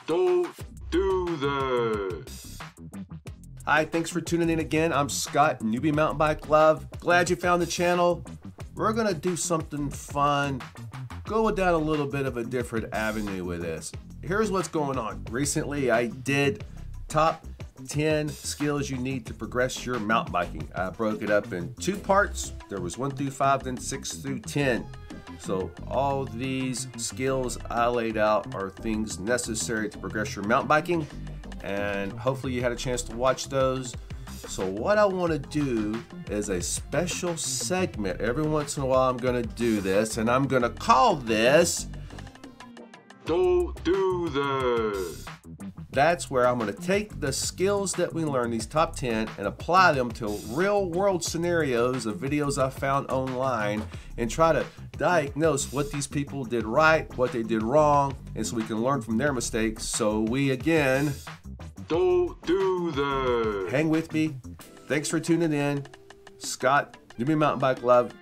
Don't do this. Hi, thanks for tuning in again. I'm Scott, Newbie Mountain Bike Love. Glad you found the channel. We're gonna do something fun, go down a little bit of a different avenue with this. Here's what's going on. Recently, I did top 10 skills you need to progress your mountain biking. I broke it up in two parts. There was 1 through 5, then 6 through 10. So all these skills I laid out are things necessary to progress your mountain biking, and hopefully you had a chance to watch those. So what I want to do is a special segment. Every once in a while I'm going to do this, and I'm going to call this Don't do this. That's where I'm going to take the skills that we learned, these top 10, and apply them to real world scenarios of videos I found online and try to diagnose what these people did right, what they did wrong, and so we can learn from their mistakes. So we again, don't do this. Hang with me. Thanks for tuning in. Scott, Newbie Mountain Bike Love.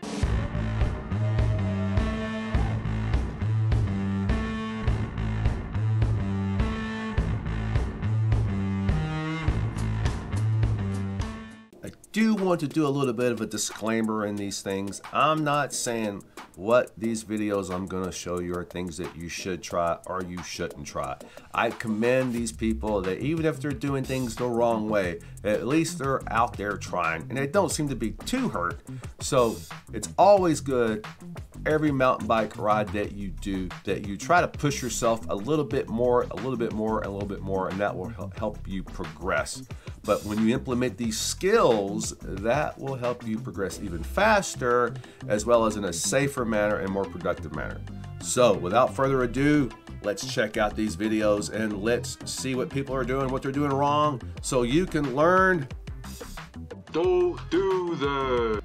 Do want to do a little bit of a disclaimer in these things. I'm not saying what these videos I'm going to show you are things that you should try or you shouldn't try. I commend these people that even if they're doing things the wrong way, at least they're out there trying, and they don't seem to be too hurt. So it's always good every mountain bike ride that you do that you try to push yourself a little bit more, a little bit more, a little bit more, and that will help you progress. But when you implement these skills, that will help you progress even faster, as well as in a safer manner and more productive manner. So without further ado, let's check out these videos and let's see what people are doing, what they're doing wrong, so you can learn. Don't do this.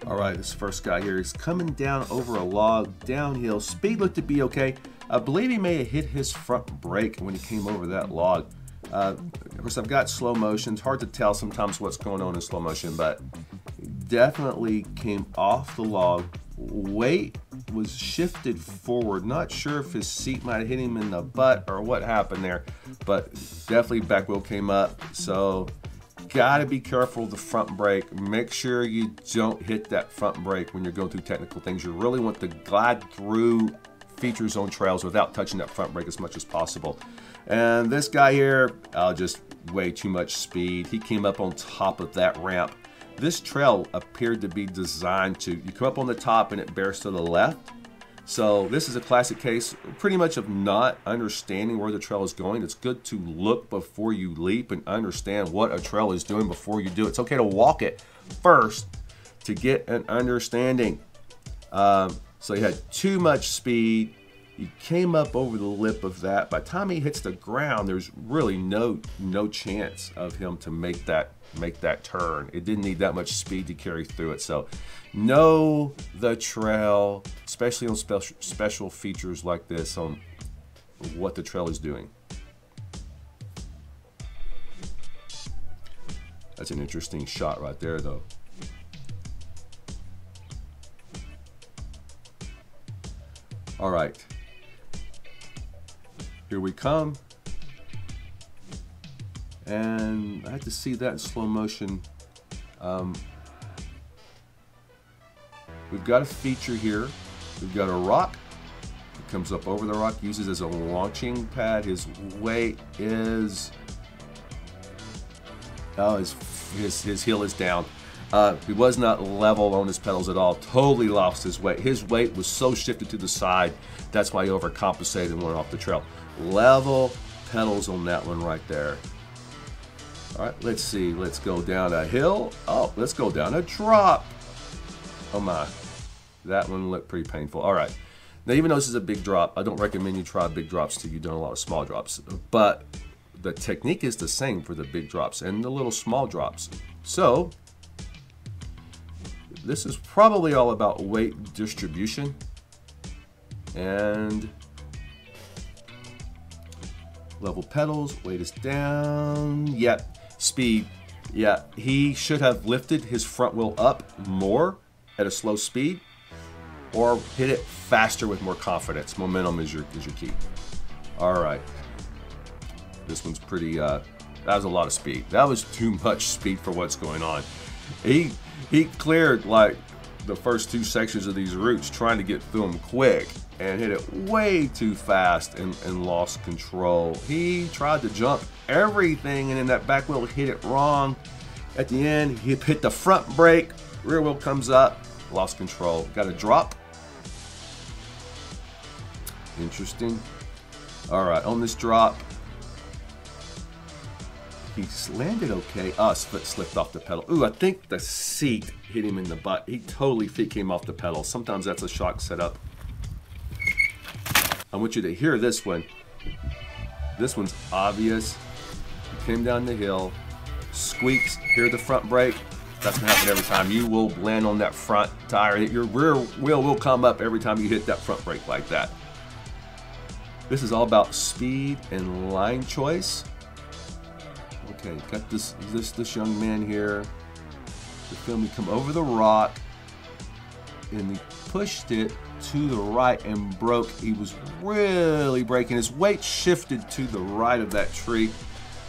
All right, this first guy here is coming down over a log, downhill. Speed looked to be okay. I believe he may have hit his front brake when he came over that log. Of course, I've got slow motion. It's hard to tell sometimes what's going on in slow motion, but definitely came off the log. Weight was shifted forward. Not sure if his seat might have hit him in the butt or what happened there, but definitely back wheel came up. So gotta be careful of the front brake. Make sure you don't hit that front brake when you're going through technical things. You really want to glide through features on trails without touching that front brake as much as possible. And this guy here, just way too much speed. He came up on top of that ramp. This trail appeared to be designed to, you come up on the top and it bears to the left. So this is a classic case pretty much of not understanding where the trail is going. It's good to look before you leap and understand what a trail is doing before you do it. It's okay to walk it first to get an understanding. So he had too much speed. He came up over the lip of that. By the time he hits the ground, there's really no chance of him to make that turn. It didn't need that much speed to carry through it. So know the trail, especially on special features like this, on what the trail is doing. That's an interesting shot right there, though. All right. Here we come, and I had to see that in slow motion. We've got a feature here. We've got a rock. It comes up over the rock, uses as a launching pad. His weight is, his heel is down. He was not level on his pedals at all. Totally lost his weight. His weight was so shifted to the side. That's why he overcompensated and went off the trail. Level pedals on that one right there. All right, let's see. Let's go down a hill. Oh, let's go down a drop. Oh my, that one looked pretty painful. All right, now even though this is a big drop, I don't recommend you try big drops till you've done a lot of small drops. But the technique is the same for the big drops and the little small drops. So this is probably all about weight distribution and level pedals. Weight is down. Yep. Speed. Yeah, he should have lifted his front wheel up more at a slow speed, or hit it faster with more confidence. Momentum is your key. All right. This one's pretty, that was a lot of speed. That was too much speed for what's going on. He cleared like the first 2 sections of these routes trying to get through them quick and hit it way too fast and lost control. He tried to jump everything and then that back wheel hit it wrong. At the end, he hit the front brake, rear wheel comes up, lost control. Got a drop. Interesting. All right, on this drop, he landed okay. His foot slipped off the pedal. Ooh, I think the seat hit him in the butt. He totally, feet came off the pedal. Sometimes that's a shock setup. I want you to hear this one. This one's obvious. He came down the hill, squeaks, hear the front brake. That's gonna happen every time. You will land on that front tire. Your rear wheel will come up every time you hit that front brake like that. This is all about speed and line choice. Okay, got this young man here. The film, he come over the rock and he pushed it to the right and broke. He was really braking. His weight shifted to the right of that tree.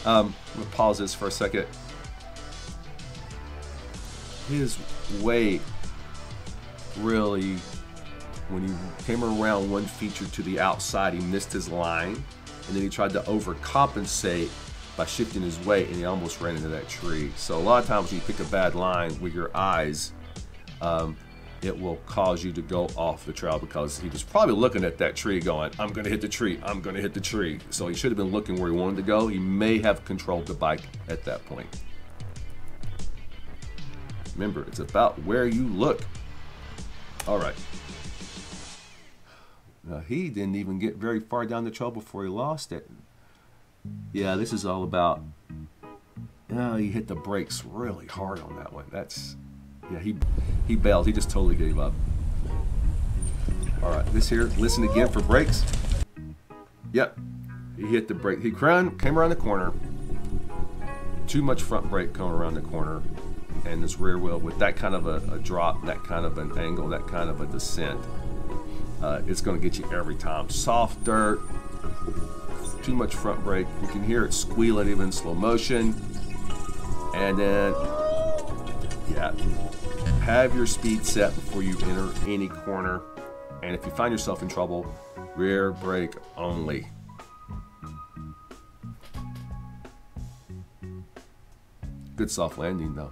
I'm gonna pause this for a second. His weight really, when he came around one feature to the outside, he missed his line, and then he tried to overcompensate by shifting his weight, and he almost ran into that tree. So a lot of times when you pick a bad line with your eyes, it will cause you to go off the trail, because he was probably looking at that tree going, I'm gonna hit the tree, I'm gonna hit the tree. So he should have been looking where he wanted to go. He may have controlled the bike at that point. Remember, it's about where you look. All right. Now, he didn't even get very far down the trail before he lost it. Yeah, this is all about, he hit the brakes really hard on that one. That's, yeah, he bailed. He just totally gave up. All right, this here, listen again for brakes. Yep, he hit the brake. He came around the corner. Too much front brake coming around the corner. And this rear wheel with that kind of a drop, that kind of an angle, that kind of a descent, it's going to get you every time. Soft dirt, too much front brake. You can hear it squealing even in slow motion. And then, yeah, have your speed set before you enter any corner. And if you find yourself in trouble, rear brake only. Good soft landing though.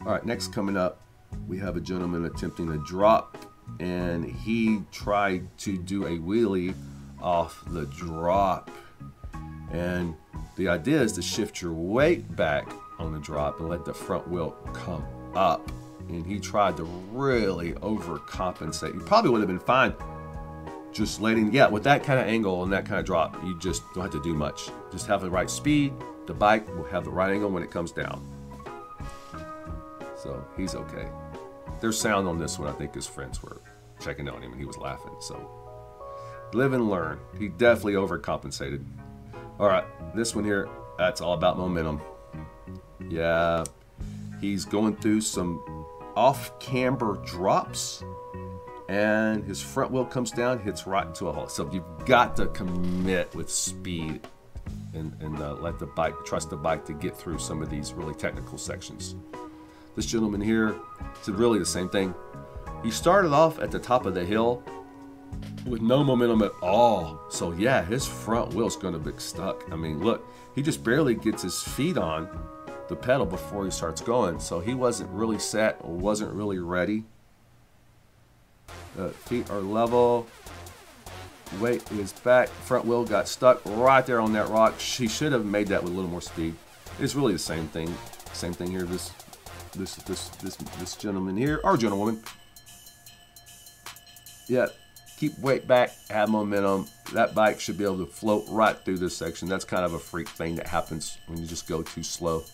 All right, next coming up, we have a gentleman attempting a drop, and he tried to do a wheelie off the drop. And the idea is to shift your weight back on the drop and let the front wheel come up. And he tried to really overcompensate. You probably would have been fine just letting, yeah, with that kind of angle and that kind of drop, you just don't have to do much. Just have the right speed. The bike will have the right angle when it comes down. So he's okay. There's sound on this one. I think his friends were checking on him and he was laughing. So live and learn. He definitely overcompensated. All right, this one here, that's all about momentum. Yeah, he's going through some off camber drops and his front wheel comes down, hits right into a hole. So you've got to commit with speed and let the bike, trust the bike to get through some of these really technical sections. This gentleman here said really the same thing. He started off at the top of the hill with no momentum at all. So yeah, his front wheel's gonna be stuck. I mean, look, he just barely gets his feet on the pedal before he starts going. So he wasn't really set or wasn't really ready. Feet are level. Weight is back. Front wheel got stuck right there on that rock. She should have made that with a little more speed. It's really the same thing. Same thing here. This gentleman here, or gentlewoman. Yeah, keep weight back, have momentum. That bike should be able to float right through this section. That's kind of a freak thing that happens when you just go too slow.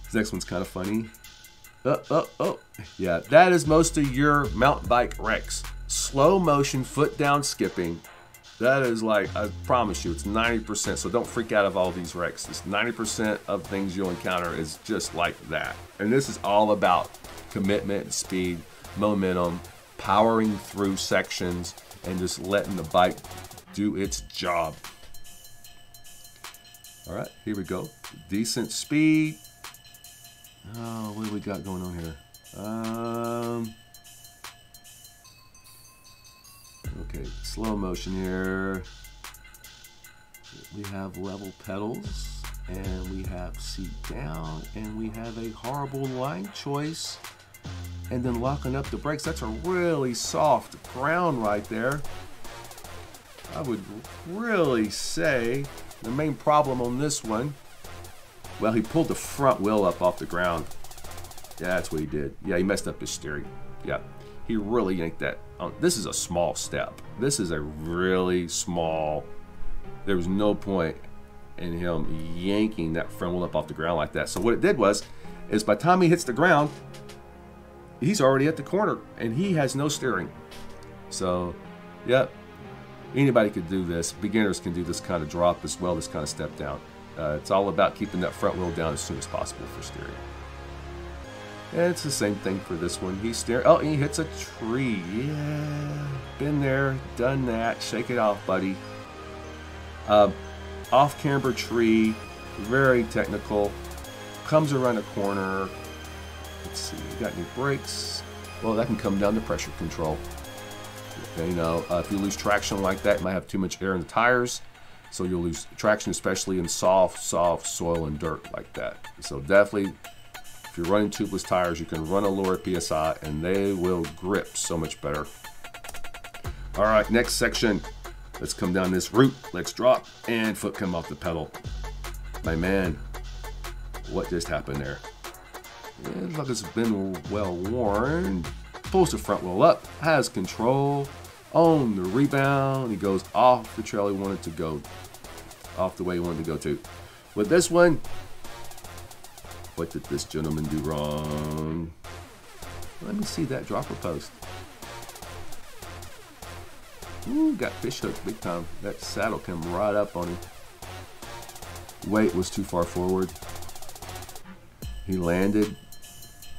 This next one's kind of funny. Yeah, that is most of your mountain bike wrecks. Slow motion, foot down skipping. That is like, I promise you, it's 90%. So don't freak out of all these wrecks. It's 90% of things you'll encounter is just like that. And this is all about commitment, speed, momentum, powering through sections. and just letting the bike do its job. All right, here we go. Decent speed. Oh, what do we got going on here? Okay, slow motion here. We have level pedals, and we have seat down, and we have a horrible line choice, and then locking up the brakes. That's a really soft ground right there. I would really say the main problem on this one, well, he pulled the front wheel up off the ground. Yeah, that's what he did. Yeah, he messed up his steering. Yeah, he really yanked that. This is a small step. This is a really small. There was no point in him yanking that front wheel up off the ground like that. So what it did was, is by the time he hits the ground, he's already at the corner and he has no steering. So, yep, anybody could do this. Beginners can do this kind of drop as well, this kind of step down. It's all about keeping that front wheel down as soon as possible for steering. And it's the same thing for this one. He's steering. Oh, he hits a tree. Yeah, been there, done that. Shake it off, buddy. Off camber tree, very technical. Comes around a corner. Let's see, you got any brakes? Well, that can come down to pressure control. You know, if you lose traction like that, you might have too much air in the tires, so you'll lose traction, especially in soft soil and dirt like that. So definitely, if you're running tubeless tires, you can run a lower PSI and they will grip so much better. All right, next section. Let's come down this route. Let's drop and foot come off the pedal. My man, what just happened there? It looks like it's been well worn. Pulls the front wheel up, has control on the rebound. He goes off the trail he wanted to go, off the way he wanted to go to. With this one, what did this gentleman do wrong? Let me see that dropper post. Ooh, got fish hooked big time. That saddle came right up on him. Weight was too far forward. He landed,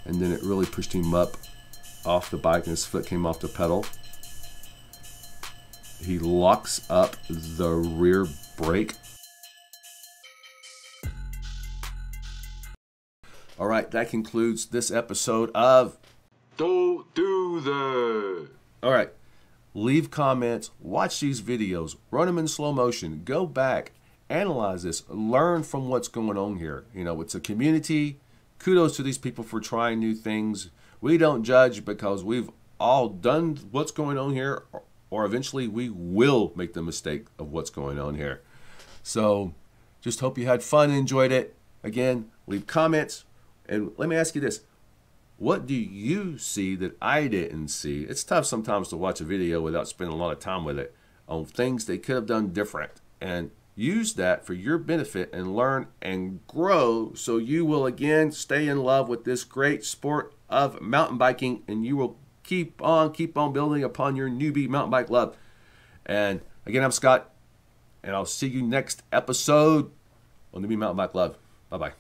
and then it really pushed him up off the bike, and his foot came off the pedal. He locks up the rear brake. All right, that concludes this episode of Don't Do That. All right. Leave comments, watch these videos, run them in slow motion, go back, analyze this, learn from what's going on here. You know, it's a community. Kudos to these people for trying new things. We don't judge because we've all done what's going on here, or eventually we will make the mistake of what's going on here. So just hope you had fun and enjoyed it. Again, leave comments. And let me ask you this. What do you see that I didn't see? It's tough sometimes to watch a video without spending a lot of time with it on things they could have done different. And use that for your benefit and learn and grow so you will again stay in love with this great sport of mountain biking, and you will keep on building upon your newbie mountain bike love. And again, I'm Scott, and I'll see you next episode on Newbie Mountain Bike Love. Bye-bye.